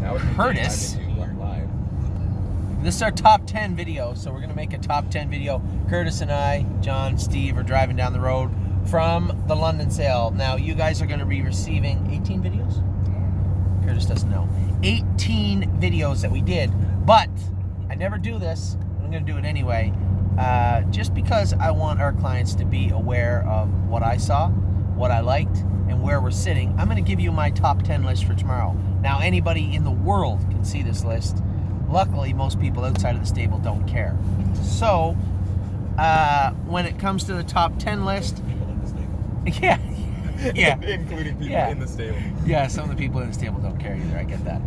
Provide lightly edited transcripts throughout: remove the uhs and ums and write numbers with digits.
Heiress. This is our top 10 video, so we're going to make a top 10 video. Curtis and I, John, Steve, are driving down the road from the London sale. Now, you guys are going to be receiving 18 videos? Curtis doesn't know. 18 videos that we did, but I never do this. I'm going to do it anyway, just because I want our clients to be aware of what I saw, what I liked, and where we're sitting. I'm going to give you my top 10 list for tomorrow. Now, anybody in the world can see this list. Luckily, most people outside of the stable don't care. So, when it comes to the top 10 list, yeah, including people in the stable. Yeah, some of the people in the stable don't care either. I get that.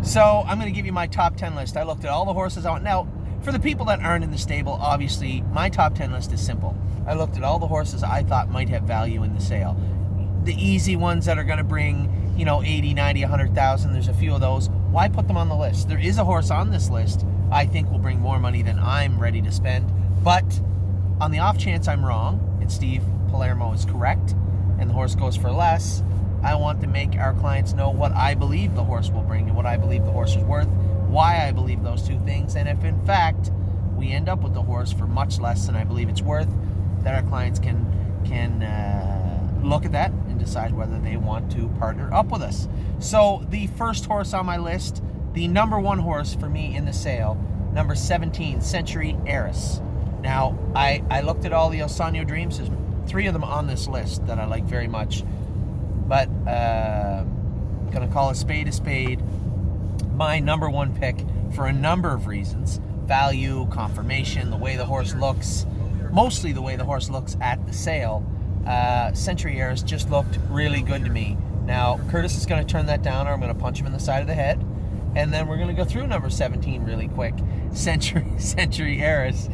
So, I'm going to give you my top 10 list. I looked at all the horses I want. Now, for the people that aren't in the stable, obviously, my top 10 list is simple. I looked at all the horses I thought might have value in the sale. The easy ones that are going to bring, 80, 90, 100,000, there's a few of those. Why put them on the list? There is a horse on this list I think will bring more money than I'm ready to spend. But on the off chance I'm wrong and Steve Palermo is correct and the horse goes for less, I want to make our clients know what I believe the horse will bring and what I believe the horse is worth, why I believe those two things, and if in fact we end up with the horse for much less than I believe it's worth, that our clients can look at that and decide whether they want to partner up with us. So the first horse on my list, the number one horse for me in the sale, number 17, Century Heiress. Now, I looked at all the Sanyo Dreams. There's 3 of them on this list that I like very much. But I'm going to call a spade my number one pick for a number of reasons. Value, confirmation, the way the horse looks, mostly the way the horse looks at the sale. Century Heiress just looked really good to me. Now, Curtis is going to turn that down, or I'm going to punch him in the side of the head. And then we're going to go through number 17 really quick. Century Heiress.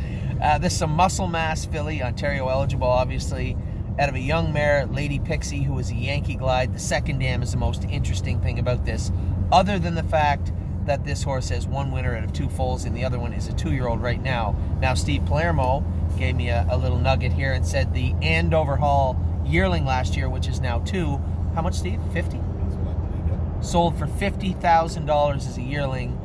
This is a muscle mass filly, Ontario eligible, obviously, out of a young mare, Lady Pixie, who was a Yankee Glide. The second dam is the most interesting thing about this, other than the fact that this horse has 1 winner out of 2 foals, and the other one is a 2-year-old right now. Now, Steve Palermo gave me a little nugget here and said the Andover Hall yearling last year, which is now 2, how much, Steve? 50? Sold for $50,000 as a yearling.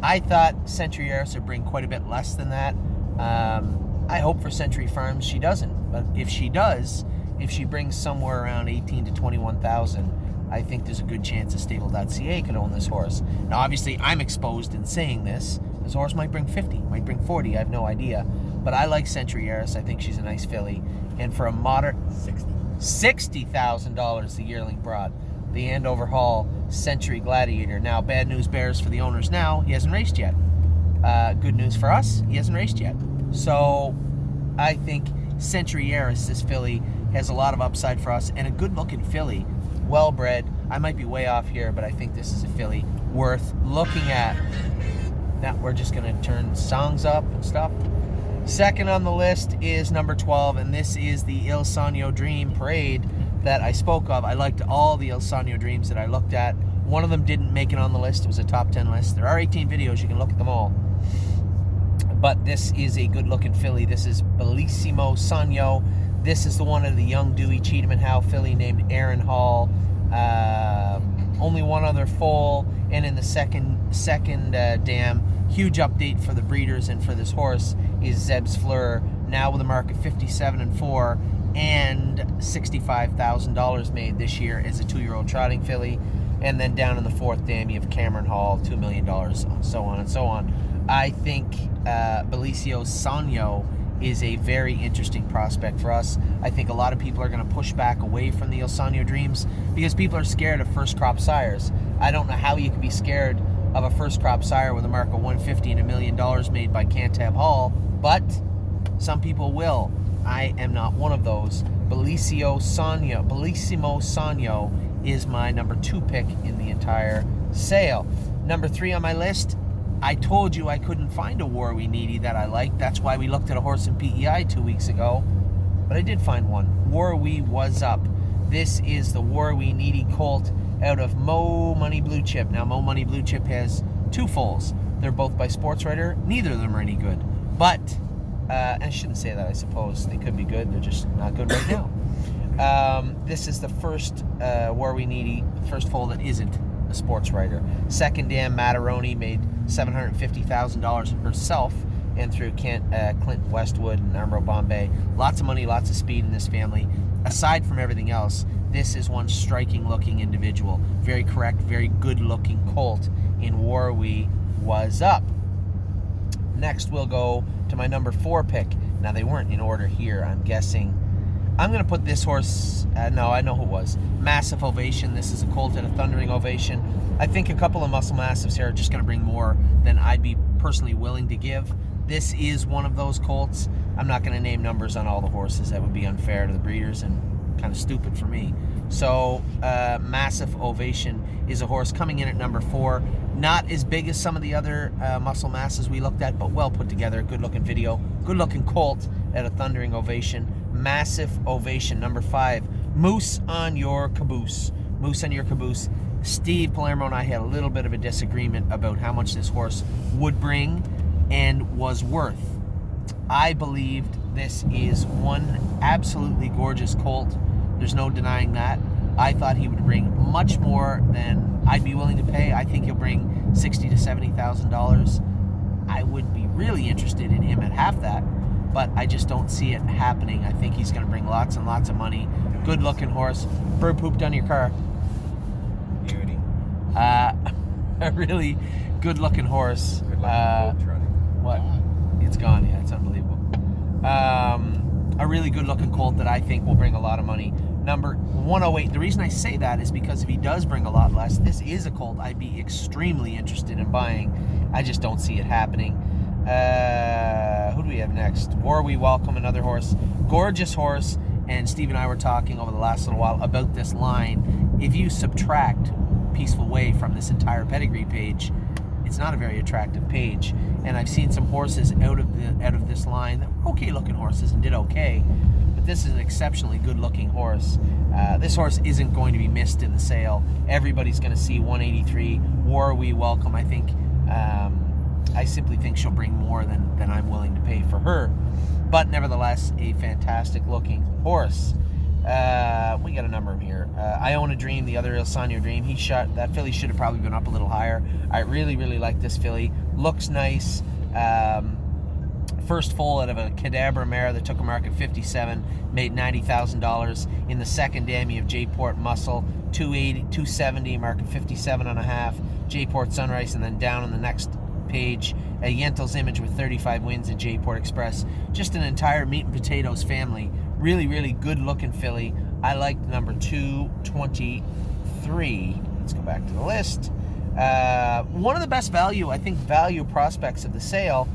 I thought Century Heiress would bring quite a bit less than that. I hope for Century Farms she doesn't, but if she does, if she brings somewhere around 18 to 21,000, I think there's a good chance that Stable.ca could own this horse. Now, obviously, I'm exposed in saying this. This horse might bring 50, might bring 40, I have no idea. But I like Century Heiress. I think she's a nice filly. And for a moderate $60,000 the yearling brought, the Andover Hall Century Gladiator. Now, bad news bears for the owners now. He hasn't raced yet. Good news for us, he hasn't raced yet. So I think Century Heiress, this filly, has a lot of upside for us and a good-looking filly. Well-bred. I might be way off here, but I think this is a filly worth looking at. Now, we're just going to turn songs up and stuff. Second on the list is number 12, and this is the Il Sanyo Dream Parade that I spoke of. I liked all the Il Sanyo Dreams that I looked at. One of them didn't make it on the list. It was a top 10 list. There are 18 videos. You can look at them all. But this is a good-looking filly. This is Bellissimo Sanyo. This is the one of the young Dewey Cheatham and Howe filly named Aaron Hall. Only one other foal, and in the second dam, huge update for the breeders and for this horse is Zeb's Fleur, now with a mark of 57-4 and $65,000 made this year as a 2-year-old trotting filly. And then down in the 4th dam, you have Cameron Hall, $2 million, so on and so on. I think Bellissimo Sanyo is a very interesting prospect for us. I think a lot of people are going to push back away from the Il Sanyo Dreams because people are scared of first crop sires. I don't know how you can be scared of a first crop sire with a mark of 150 and $1 million made by Cantab Hall, but some people will. I am not one of those. Bellissimo Sanyo is my number 2 pick in the entire sale. Number 3 on my list, I told you I couldn't find a War We Needy that I liked. That's why we looked at a horse in PEI 2 weeks ago. But I did find one. War We Was Up. This is the War We Needy colt out of Mo Money Blue Chip. Now, Mo Money Blue Chip has 2 foals. They're both by Sportswriter. Neither of them are any good. But, and I shouldn't say that, I suppose. They could be good. They're just not good right now. This is the first War We Needy, first foal that isn't a sports writer. Second dam, Mataroni, made $750,000 herself, and through Clinton Westwood and Emerald Bombay. Lots of money, lots of speed in this family. Aside from everything else, this is one striking-looking individual. Very correct, very good-looking colt in Warwee Was Up. Next, we'll go to my number 4 pick. Now, they weren't in order here, I'm guessing. I'm going to put this horse, no, I know who it was. Massive Ovation. This is a colt at a thundering ovation. I think a couple of Muscle Massives here are just going to bring more than I'd be personally willing to give. This is one of those colts. I'm not going to name numbers on all the horses. That would be unfair to the breeders and kind of stupid for me. So, Massive Ovation is a horse coming in at number 4. Not as big as some of the other muscle masses we looked at, but well put together. Good looking video. Good looking colt at a thundering ovation. Massive Ovation, number 5. Moose on Your Caboose. Moose on Your Caboose. Steve Palermo and I had a little bit of a disagreement about how much this horse would bring and was worth. I believed this is one absolutely gorgeous colt. There's no denying that. I thought he would bring much more than I'd be willing to pay. I think he'll bring $60,000 to $70,000. I would be really interested in him at half that, but I just don't see it happening. I think he's going to bring lots and lots of money. Good looking horse. Bird pooped on your car. Beauty. A really good looking horse. Good luck with trotting. What? It's gone. Yeah, it's unbelievable. A really good looking colt that I think will bring a lot of money. Number 108. The reason I say that is because if he does bring a lot less, this is a colt I'd be extremely interested in buying. I just don't see it happening. Who do we have next? Warwee Welcome, another horse. Gorgeous horse. And Steve and I were talking over the last little while about this line. If you subtract Peaceful Way from this entire pedigree page, it's not a very attractive page. And I've seen some horses out of this line that were okay looking horses and did okay. But this is an exceptionally good looking horse. This horse isn't going to be missed in the sale. Everybody's going to see 183. Warwee Welcome. I simply think she'll bring more than I'm willing to pay for her. But nevertheless, a fantastic looking horse. We got a number of them here. I Own a Dream, the other Il Sanyo Dream. That filly should have probably been up a little higher. I really, really like this filly. Looks nice. First foal out of a Cadabra mare that took a mark at 57, made $90,000. In the second dam, you have J-Port Muscle, 270, mark at 57.5. J-Port Sunrise, and then down on the next page, a Yentl's Image with 35 wins in J-Port Express. Just an entire meat and potatoes family. Really, really good looking filly. I liked number 223. Let's go back to the list. One of the best value prospects of the sale,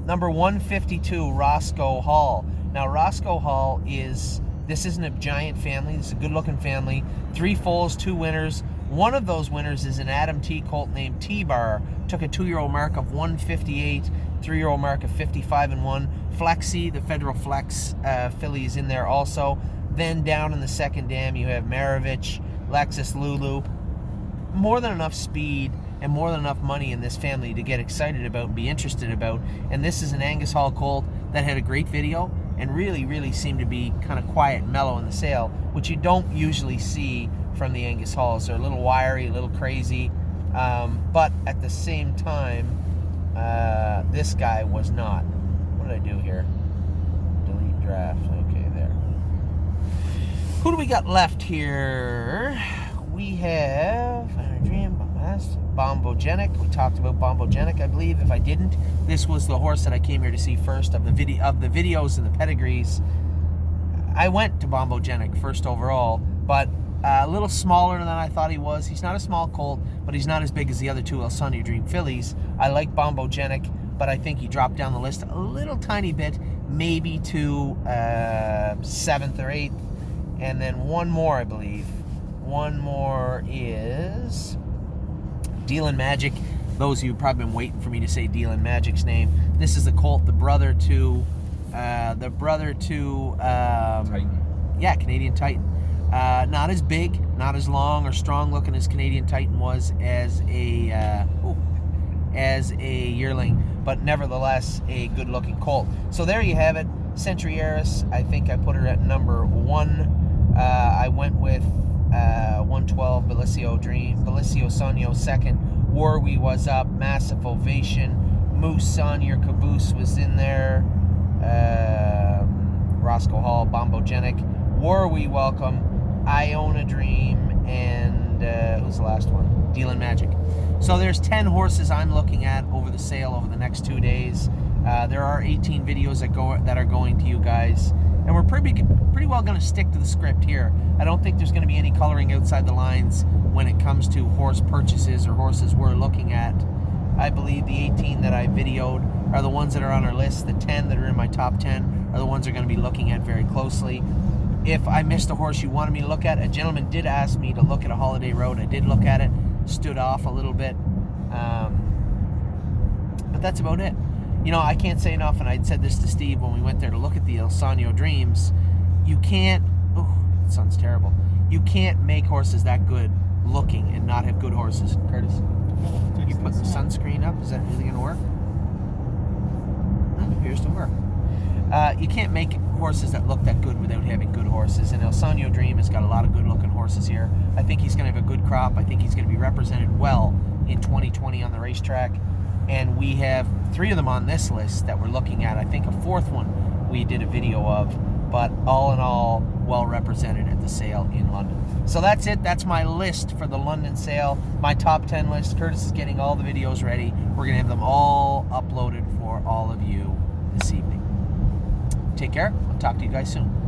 number 152, Roscoe Hall. Now, Roscoe Hall this isn't a giant family. This is a good looking family. 3 foals, 2 winners. One of those winners is an Adam T colt named T-Bar. Took a 2-year-old mark of 158, 3-year-old mark of 55-1. Flexi, the Federal Flex filly, is in there also. Then down in the second dam, you have Maravich, Lexus Lulu. More than enough speed and more than enough money in this family to get excited about and be interested about. And this is an Angus Hall colt that had a great video and really, really seemed to be kind of quiet and mellow in the sale, which you don't usually see from the Angus Halls. They're a little wiry, a little crazy, but at the same time, this guy was not. What did I do here? Delete draft. Okay, there. Who do we got left here? We have Bombogenic. We talked about Bombogenic, I believe. If I didn't, this was the horse that I came here to see first of the videos and the pedigrees. I went to Bombogenic first overall, but a little smaller than I thought he was. He's not a small colt, but he's not as big as the other 2 El Sanyo Dream fillies. I like Bombogenic, but I think he dropped down the list a little tiny bit, maybe to 7th or 8th. And then one more, I believe. One more is Dealin' Magic. Those of you have probably been waiting for me to say Dealin' Magic's name. This is the colt, the brother to Titan. Yeah, Canadian Titan. Not as big, not as long or strong looking as Canadian Titan was as a yearling, but nevertheless a good looking colt. So there you have it. Century Heiress, I think I put her at number 1. I went with 112 Bellissimo Sanyo second. Warwi was up, massive ovation. Moose on your caboose was in there. Roscoe Hall, Bombogenic. Warwi welcome. Iona Dream, and who's the last one? Dealin' Magic. So there's 10 horses I'm looking at over the sale over the next 2 days. There are 18 videos that are going to you guys, and we're pretty well going to stick to the script here. I don't think there's going to be any coloring outside the lines when it comes to horse purchases or horses we're looking at. I believe the 18 that I videoed are the ones that are on our list. The 10 that are in my top 10 are the ones we're going to be looking at very closely. If I missed a horse you wanted me to look at, a gentleman did ask me to look at a Holiday Road. I did look at it, stood off a little bit, but that's about it. You know, I can't say enough, and I'd said this to Steve when we went there to look at the El Sanyo Dreams. You can't, it sounds terrible. You can't make horses that good looking and not have good horses. Curtis, you put the sunscreen up? Is that really going to work? It appears to work. You can't make horses that look that good without having good horses, and El Sanyo Dream has got a lot of good looking horses here. I think he's going to have a good crop. I think he's going to be represented well in 2020 on the racetrack, and we have 3 of them on this list that we're looking at. I think a 4th one we did a video of, but all in all, well represented at the sale in London. So that's it. That's my list for the London sale, my top 10 list. Curtis is getting all the videos ready. We're going to have them all uploaded for all of you this evening. Take care. I'll talk to you guys soon.